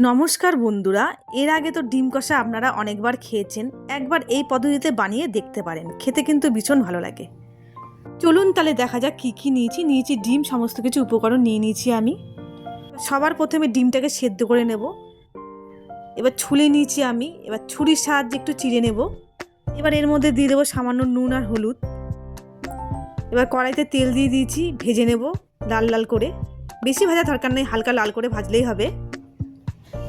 নমস্কার বন্ধুরা, এর আগে তো ডিম কষা আপনারা অনেকবার খেয়েছেন। একবার এই পদ্ধতিতে বানিয়ে দেখতে পারেন, খেতে কিন্তু ভীষণ ভালো লাগে। চলুন তাহলে দেখা যাক কী কী নিয়েছি ডিম, সমস্ত কিছু উপকরণ নিয়ে নিয়েছি আমি। সবার প্রথমে ডিমটাকে সেদ্ধ করে নেব। এবার ছুলে নিয়েছি আমি, এবার ছুরির সাহায্যে একটু চিড়ে নেব। এবার এর মধ্যে দিয়ে দেবো সামান্য নুন আর হলুদ। এবার কড়াইতে তেল দিয়ে দিয়েছি, ভেজে নেব লাল লাল করে। বেশি ভাজা দরকার নেই, হালকা লাল করে ভাজলেই হবে।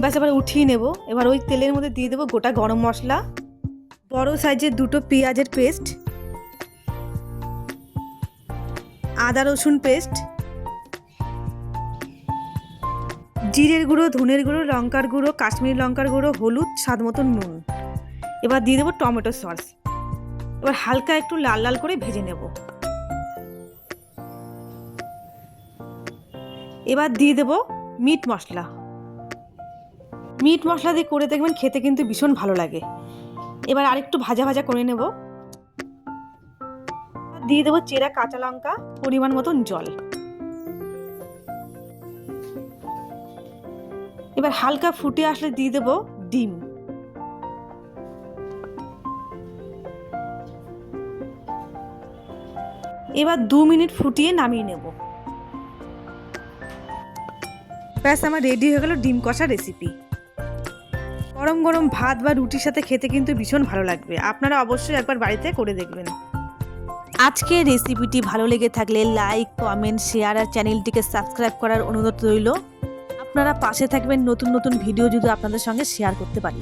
ব্যাস এবার উঠিয়ে নেব। এবার ওই তেলের মধ্যে দিয়ে দেবো গোটা গরম মশলা, বড় সাইজের 2টো পেঁয়াজের পেস্ট, আদা রসুন পেস্ট, জিরের গুঁড়ো, ধনের গুঁড়ো, লঙ্কার গুঁড়ো, কাশ্মীরি লঙ্কার গুঁড়ো, হলুদ, স্বাদ মতন নুন। এবার দিয়ে দেবো টমেটো সস। এবার হালকা একটু লাল লাল করে ভেজে নেব। এবার দিয়ে দেবো মিট মশলা। মিট মশলা দিয়ে করে দেখবেন খেতে কিন্তু ভীষণ ভালো লাগে। এবার আরেকটু ভাজা ভাজা করে নেব। দিয়ে দেবো চেরা কাঁচা লঙ্কা, পরিমাণ মতন জল। এবার হালকা ফুটে আসলে দিয়ে দেবো ডিম। এবার 2 মিনিট ফুটিয়ে নামিয়ে নেব। ব্যাস আমার রেডি হয়ে গেল ডিম কষা রেসিপি। গরম গরম ভাত বা রুটির সাথে খেতে কিন্তু ভীষণ ভালো লাগবে। আপনারা অবশ্যই একবার বাড়িতে করে দেখবেন। আজকের রেসিপিটি ভালো লেগে থাকলে লাইক, কমেন্ট, শেয়ার আর চ্যানেলটিকে সাবস্ক্রাইব করার অনুরোধ রইল। আপনারা পাশে থাকবেন, নতুন নতুন ভিডিও যদি আপনাদের সঙ্গে শেয়ার করতে পারি।